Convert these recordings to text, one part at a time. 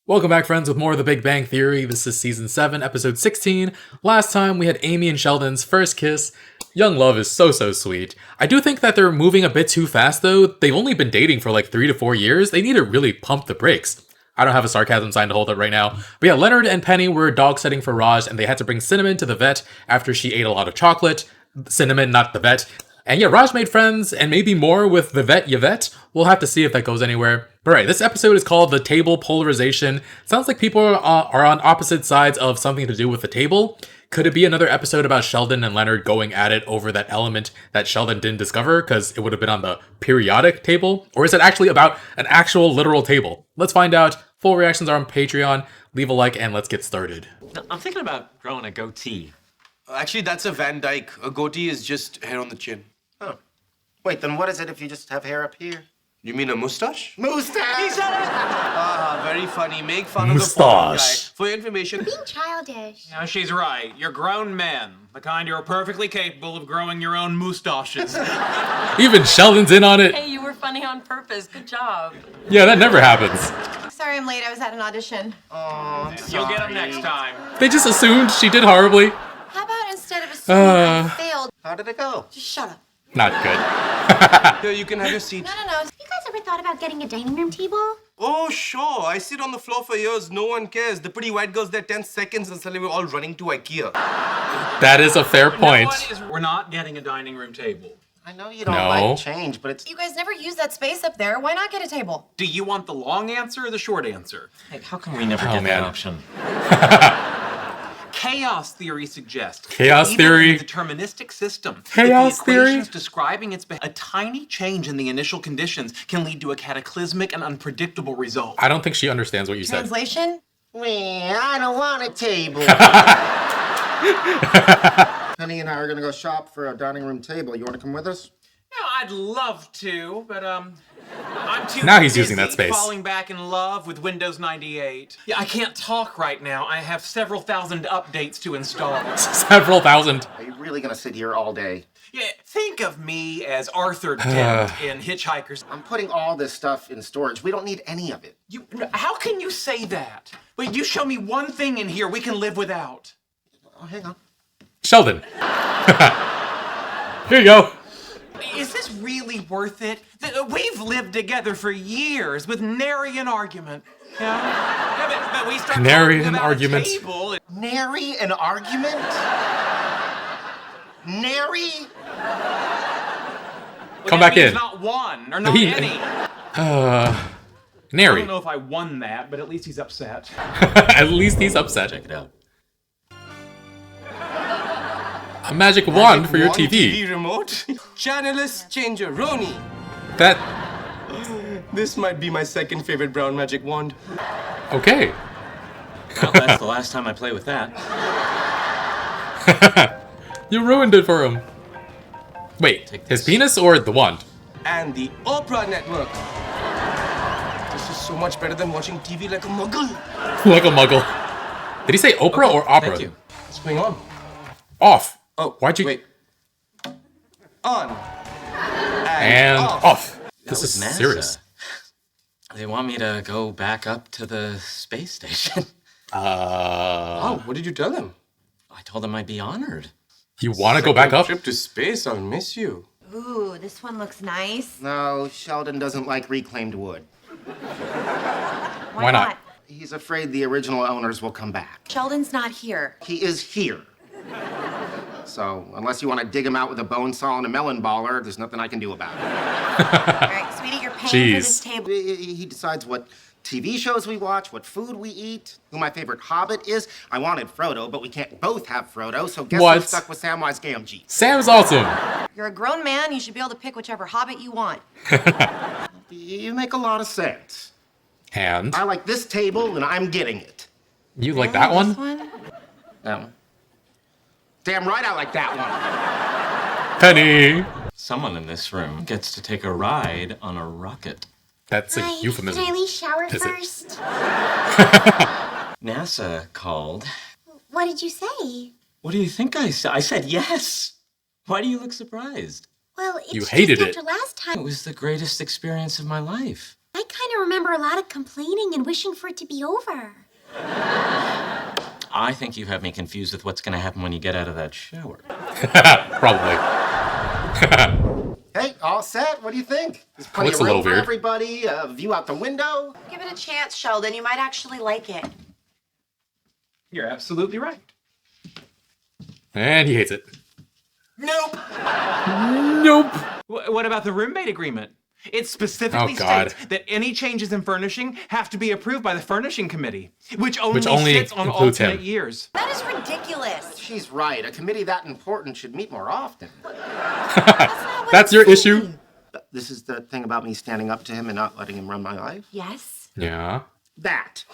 Welcome back, friends, with more of The Big Bang Theory. This is Season 7, Episode 16. Last time, we had Amy and Sheldon's first kiss. Young love is so sweet. I do think that they're moving a bit too fast, though. They've only been dating for like 3 to 4 years. They need to really pump the brakes. I don't have a sarcasm sign to hold up right now. But yeah, Leonard and Penny were dog sitting for Raj, and they had to bring Cinnamon to the vet after she ate a lot of chocolate. Cinnamon, not the vet. And yeah, Raj made friends, and maybe more with the vet Yvette. We'll have to see if that goes anywhere. But right, this episode is called The Table Polarization. Sounds like people are on opposite sides of something to do with the table. Could it be another episode about Sheldon and Leonard going at it over that element that Sheldon didn't discover because it would have been on the periodic table? Or is it actually about an actual literal table? Let's find out. Full reactions are on Patreon. Leave a like and let's get started. I'm thinking about growing a goatee. Actually, that's a Van Dyke. A goatee is just hair on the chin. Oh. Wait, then what is it if you just have hair up here? You mean a mustache? Mustache! He said it! Very funny. Make fun of the Mustache. foreign guy. For your information... Being childish. Yeah, she's right. You're grown men. The kind who are perfectly capable of growing your own mustaches. Even Sheldon's in on it. Hey, you were funny on purpose. Good job. Yeah, that never happens. Sorry I'm late. I was at an audition. Oh, You'll get them next time. They just assumed she did horribly. How about instead of assuming I failed, How did it go? just shut up? Not good. Here, you can have your seat. No. Have you guys ever thought about getting a dining room table? Oh, sure. I sit on the floor for years. No one cares. The pretty white girl's there 10 seconds and suddenly we're all running to IKEA. That is a fair You know point. what is- we're not getting a dining room table. I know you don't No. like change, but it's... You guys never use that space up there. Why not get a table? Do you want the long answer or the short answer? Hey, how come we never Oh, get man. that option? Chaos theory suggests Chaos even theory. in a deterministic system, Chaos if the theory. equations describing its a tiny change in the initial conditions can lead to a cataclysmic and unpredictable result. I don't think she understands what you said. Translation? I don't want a table. Penny and I are gonna go shop for a dining room table. You wanna come with us? Yeah, I'd love to, but I'm too Now he's busy using that space. falling back in love with Windows 98. Yeah, I can't talk right now. I have several thousand updates to install. Several thousand. Are you really gonna sit here all day? Yeah, think of me as Arthur Dent in Hitchhiker's. I'm putting all this stuff in storage. We don't need any of it. How can you say that? Wait, you show me one thing in here we can live without. Oh, hang on. Sheldon. Here you go. Is this really worth it? We've lived together for years with nary an argument. Yeah, but we start Nary talking an about argument. A table. Nary an argument? Nary? Come That back in. means not one or not He- any. I Nary. don't know if I won that, but at least he's upset. At least he's upset. Check it out. A magic wand for your One TV. remote. Channelist changer, Roni. That. This might be my second favorite brown magic wand. Okay. Well, that's the last time I play with that. You ruined it for him. Wait, Take his this. penis or the wand? And the Oprah Network. This is so much better than watching TV like a muggle. Like a muggle. Did he say Oprah or opera? Thank you. What's going on? Off. Oh, Why'd you? Wait. On. And off. This was is NASA. serious. They want me to go back up to the space station. Oh, what did you tell them? I told them I'd be honored. You want to go back up? Trip to space, I'll miss you. Ooh, this one looks nice. No, Sheldon doesn't like reclaimed wood. Why not? He's afraid the original owners will come back. Sheldon's not here. He is here. So, unless you want to dig him out with a bone saw and a melon baller, there's nothing I can do about it. All right, sweetie, you're paying for this Jeez. table. He decides what TV shows we watch, what food we eat, who my favorite hobbit is. I wanted Frodo, but we can't both have Frodo, so guess What? who's stuck with Samwise Gamgee? Sam's awesome. You're a grown man. You should be able to pick whichever hobbit you want. You make a lot of sense. And I like this table, and I'm getting it. you like that This one? one? That one. Damn right I like that one. Penny. Someone in this room gets to take a ride on a rocket. That's a euphemism. Can I leave shower Is it? first? NASA called. What did you say? What do you think I said? I said yes. Why do you look surprised? Well, it's You just hated it. after last It time. was the greatest experience of my life. I kind of remember a lot of complaining and wishing for it to be over. I think you have me confused with what's going to happen when you get out of that shower. Probably. Hey, all set? What do you think? There's plenty Looks of a room little for weird. everybody, a view out the window. Give it a chance, Sheldon. You might actually like it. You're absolutely right. And he hates it. Nope. Nope. What about the roommate agreement? It specifically Oh, God. states that any changes in furnishing have to be approved by the furnishing committee, which only sits on includes him. alternate years. That is ridiculous. She's right. A committee that important should meet more often. That's your issue? This is the thing about me standing up to him and not letting him run my life? Yes. Yeah. That.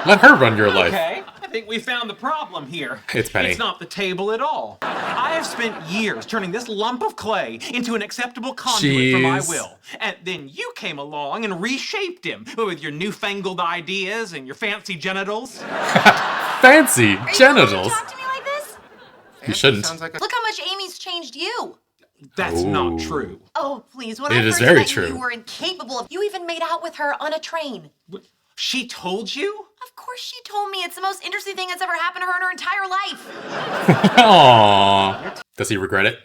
Let her run your life. Okay, I think we found the problem here. It's Penny. It's not the table at all. I have spent years turning this lump of clay into an acceptable conduit for my Jeez. will. And then you came along and reshaped him with your newfangled ideas and your fancy genitals. Fancy Are you genitals. going to talk to me like this? You shouldn't. Sounds like a... Look how much Amy's changed you. That's not true. Oh, please. When It I is first very met true. you were incapable of... You even made out with her on a train. She told you? Of course she told me. It's the most interesting thing that's ever happened to her in her entire life. Aww. Does he regret it?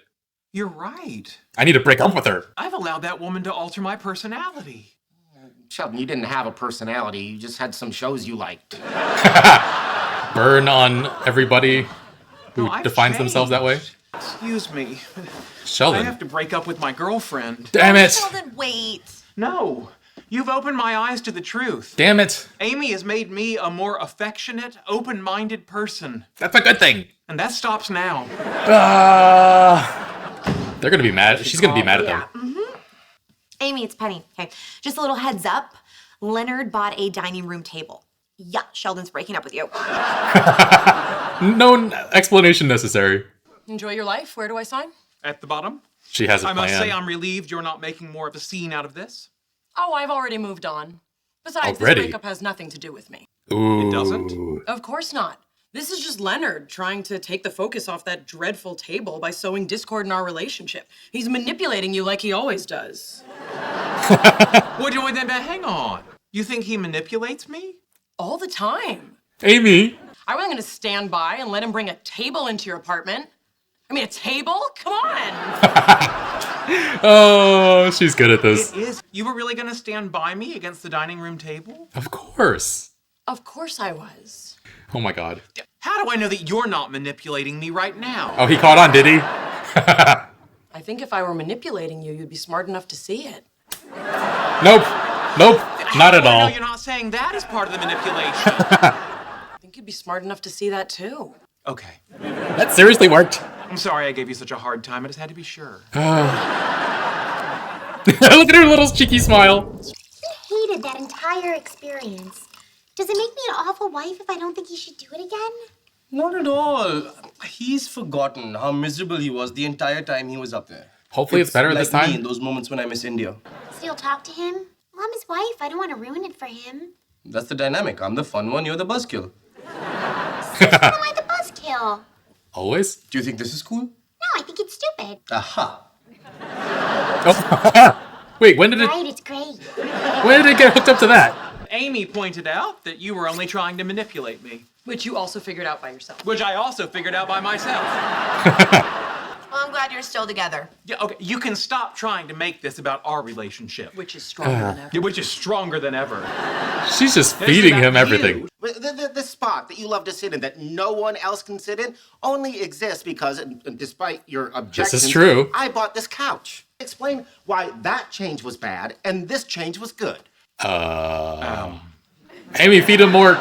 You're right. I need to break up with her. I've allowed that woman to alter my personality. Sheldon, you didn't have a personality. You just had some shows you liked. Burn on everybody who No, I've defines themselves that way. changed. Excuse me. I Sheldon. have to break up with my girlfriend. Damn it. Sheldon, wait. No. You've opened my eyes to the truth. Damn it. Amy has made me a more affectionate, open-minded person. That's a good thing. And that stops now. They're gonna be mad. She's gonna be mad at them. Amy, it's Penny. Okay, just a little heads up. Leonard bought a dining room table. Yeah, Sheldon's breaking up with you. No explanation necessary. Enjoy your life. Where do I sign? At the bottom, She has a I must say plan. I'm relieved you're not making more of a scene out of this. Oh, I've already moved on. Besides, Already? this breakup has nothing to do with me. Ooh. It doesn't? Of course not. This is just Leonard trying to take the focus off that dreadful table by sowing discord in our relationship. He's manipulating you like he always does. What do you then? Hang on. You think he manipulates me? All the time. Amy. I wasn't gonna stand by and let him bring a table into your apartment. I mean, a table? Come on. Oh, she's good at this. It is. You were really gonna stand by me against the dining room table? Of course. Of course I was. Oh my god. How do I know that you're not manipulating me right now? Oh, he caught on, did he? I think if I were manipulating you, you'd be smart enough to see it. Nope. Nope. Not at Well, all. no, you're not saying that is part of the manipulation. I think you'd be smart enough to see that too. Okay. That seriously worked. I'm sorry I gave you such a hard time. I just had to be sure. Look at her little cheeky smile. Hated that entire experience. Does it make me an awful wife if I don't think he should do it again? Not at all. He's forgotten how miserable he was the entire time he was up there. Hopefully it's better like this me time. in those moments when I miss India. Still talk to him? Well, I'm his wife. I don't want to ruin it for him. That's the dynamic. I'm the fun one, you're the buzzkill. Why am I the buzzkill? Always? Do you think this is cool? No, I think it's stupid. Aha. Oh. Wait, when did it Right, it's great. get hooked up to that? Amy pointed out that you were only trying to manipulate me, Which you also figured out by yourself. which I also figured out by myself. Well, I'm glad you're still together. Yeah, okay, you can stop trying to make this about our relationship, Which is stronger than ever. yeah, which is stronger than ever. She's just This is feeding about him you. everything. But the spot that you love to sit in that no one else can sit in only exists because, and despite your objections, true. I bought this couch. Explain why that change was bad and this change was good. Amy, feed him more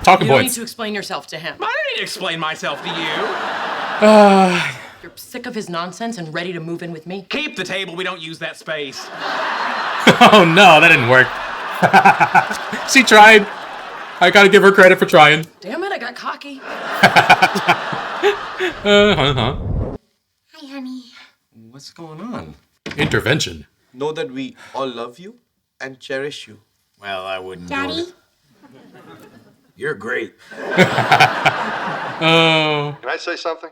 talking You don't need points. to explain yourself to him. I don't need to explain myself to you. You're sick of his nonsense and ready to move in with me. Keep the table, we don't use that space. Oh no, that didn't work. She tried. I gotta give her credit for trying. Damn it, I got cocky. Uh-huh. Hi, honey. What's going on? Intervention. Know that we all love you and cherish you. Well, I wouldn't Daddy? You're great. Oh. Can I say something?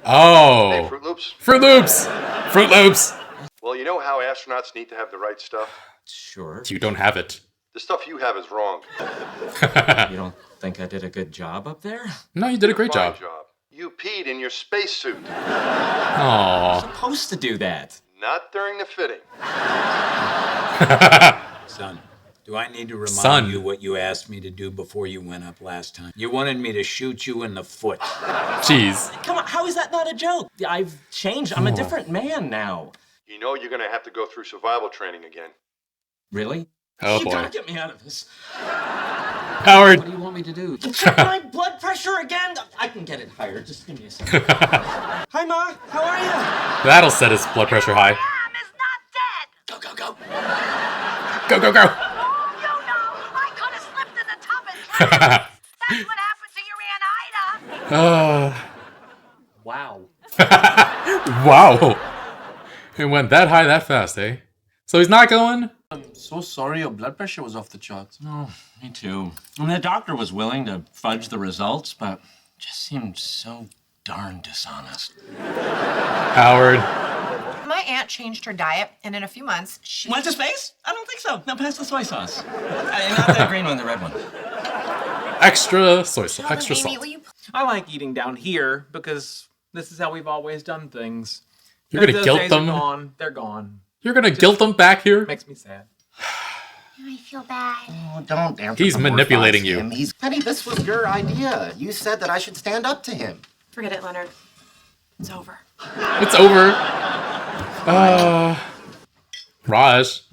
Oh. Fruit Loops? Fruit Loops. Fruit Loops. Well, you know how astronauts need to have the right stuff? Sure. You don't have it. The stuff you have is wrong. You don't think I did a good job up there? No, you did a great Fine job. You peed in your spacesuit. Aww. Supposed to do that. Not during the fitting. Son, do I need to remind Son. you what you asked me to do before you went up last time? You wanted me to shoot you in the foot. Jeez. Come on, how is that not a joke? I've changed. I'm a different man now. You know you're gonna have to go through survival training again. Really? Oh You boy. gotta get me out of this. Howard. What do you want me to do? Check my blood pressure again? I can get it higher. Just give me a second. Hi, Ma. How are you? That'll set his blood pressure high. Sam is not dead. Go, go, go. Go, go, go. Oh, you know, I could have slipped in the tub and drowned. That's what happened to your Aunt Ida. Wow. Wow. It went that high that fast, eh? So he's not going? I'm so sorry your blood pressure was off the charts. Oh, me too. I mean, the doctor was willing to fudge the results, but just seemed so darn dishonest. Howard. My aunt changed her diet, and in a few months, she... Went to space? I don't think so. No, pass the soy sauce. Not the green one, the red one. Extra soy sauce. Extra Amy, salt. will you I like eating down here because this is how we've always done things. You're gonna Those guilt days are them? gone. They're gone. You're gonna guilt them back here? Makes me sad. I feel bad. Oh, don't He's anthropomorphize manipulating you. him. Penny, this was your idea. You said that I should stand up to him. Forget it, Leonard. It's over. It's over. Raj.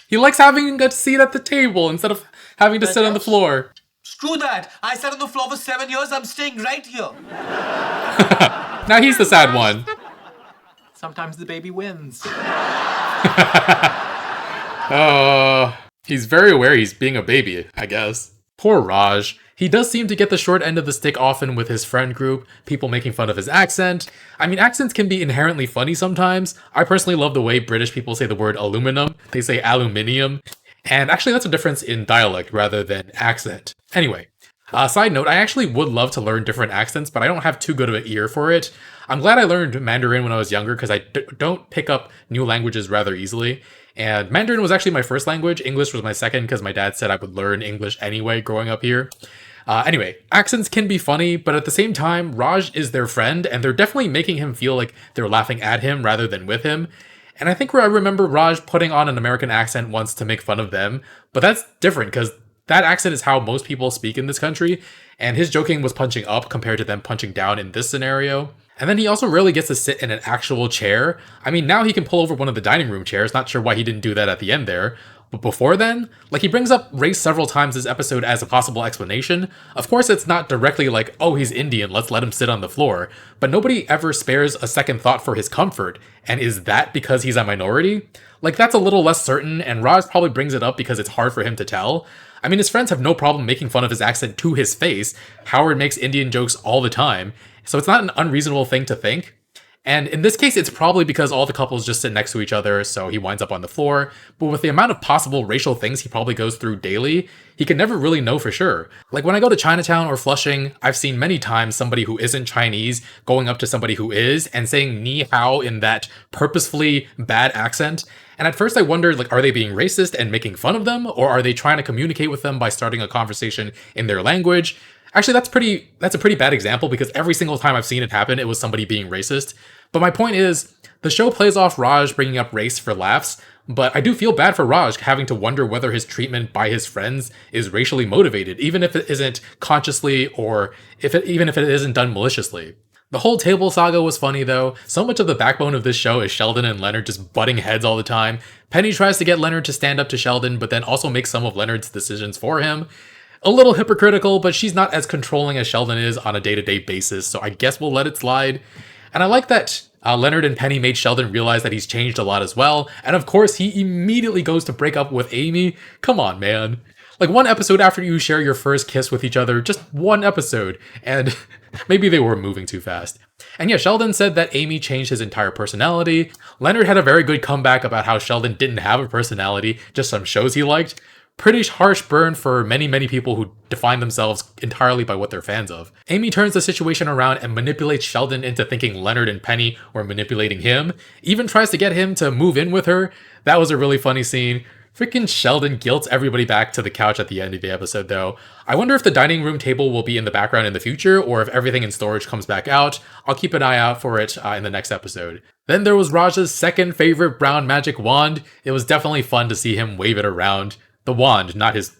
He likes having a seat at the table instead of having to sit on the floor. Screw that. I sat on the floor for 7 years. I'm staying right here. Now he's the sad one. Sometimes the baby wins. He's very aware he's being a baby, I guess. Poor Raj. He does seem to get the short end of the stick often with his friend group, people making fun of his accent. I mean, accents can be inherently funny sometimes. I personally love the way British people say the word aluminum. They say aluminium. And actually, that's a difference in dialect rather than accent. Anyway, side note, I actually would love to learn different accents, but I don't have too good of an ear for it. I'm glad I learned Mandarin when I was younger because I don't pick up new languages rather easily. And Mandarin was actually my first language. English was my second because my dad said I would learn English anyway growing up here. Anyway, accents can be funny, but at the same time, Raj is their friend, and they're definitely making him feel like they're laughing at him rather than with him. And I think where I remember Raj putting on an American accent once to make fun of them, but that's different because that accent is how most people speak in this country, and his joking was punching up compared to them punching down in this scenario. And then he also rarely gets to sit in an actual chair. I mean, now he can pull over one of the dining room chairs, not sure why he didn't do that at the end there. But before then, like, he brings up race several times this episode as a possible explanation. Of course, it's not directly like, oh, he's Indian, let's let him sit on the floor. But nobody ever spares a second thought for his comfort. And is that because he's a minority? Like, that's a little less certain, and Roz probably brings it up because it's hard for him to tell. I mean, his friends have no problem making fun of his accent to his face. Howard makes Indian jokes all the time. So it's not an unreasonable thing to think. And in this case, it's probably because all the couples just sit next to each other, so he winds up on the floor. But with the amount of possible racial things he probably goes through daily, he can never really know for sure. Like when I go to Chinatown or Flushing, I've seen many times somebody who isn't Chinese going up to somebody who is and saying ni hao in that purposefully bad accent. And at first I wondered, like, are they being racist and making fun of them? Or are they trying to communicate with them by starting a conversation in their language? Actually, that's a pretty bad example because every single time I've seen it happen, it was somebody being racist. But my point is, the show plays off Raj bringing up race for laughs, but I do feel bad for Raj having to wonder whether his treatment by his friends is racially motivated, even if it isn't consciously or even if it isn't done maliciously. The whole table saga was funny though. So much of the backbone of this show is Sheldon and Leonard just butting heads all the time. Penny tries to get Leonard to stand up to Sheldon, but then also makes some of Leonard's decisions for him. A little hypocritical, but she's not as controlling as Sheldon is on a day-to-day basis, so I guess we'll let it slide. And I like that Leonard and Penny made Sheldon realize that he's changed a lot as well, and of course he immediately goes to break up with Amy. Come on, man. Like one episode after you share your first kiss with each other, just one episode, and maybe they were moving too fast. And yeah, Sheldon said that Amy changed his entire personality. Leonard had a very good comeback about how Sheldon didn't have a personality, just some shows he liked. Pretty harsh burn for many people who define themselves entirely by what they're fans of. Amy turns the situation around and manipulates Sheldon into thinking Leonard and Penny were manipulating him, even tries to get him to move in with her. That was a really funny scene. Freaking Sheldon guilts everybody back to the couch at the end of the episode though. I wonder if the dining room table will be in the background in the future, or if everything in storage comes back out. I'll keep an eye out for it in the next episode. Then there was Raj's second favorite brown magic wand. It was definitely fun to see him wave it around. The wand, not his...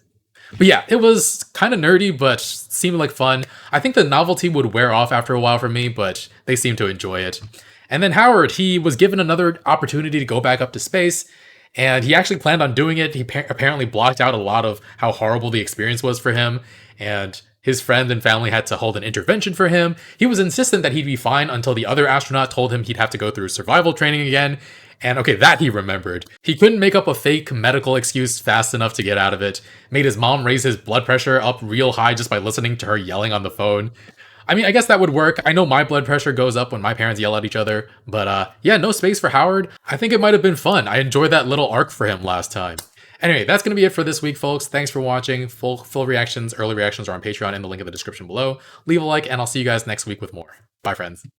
But yeah, it was kind of nerdy, but seemed like fun. I think the novelty would wear off after a while for me, but they seemed to enjoy it. And then Howard, he was given another opportunity to go back up to space, and he actually planned on doing it. He apparently blocked out a lot of how horrible the experience was for him, and his friend and family had to hold an intervention for him. He was insistent that he'd be fine until the other astronaut told him he'd have to go through survival training again. And okay, that he remembered. He couldn't make up a fake medical excuse fast enough to get out of it. Made his mom raise his blood pressure up real high just by listening to her yelling on the phone. I mean, I guess that would work. I know my blood pressure goes up when my parents yell at each other. But yeah, no space for Howard. I think it might have been fun. I enjoyed that little arc for him last time. Anyway, that's going to be it for this week, folks. Thanks for watching. Full reactions, early reactions are on Patreon in the link in the description below. Leave a like, and I'll see you guys next week with more. Bye, friends.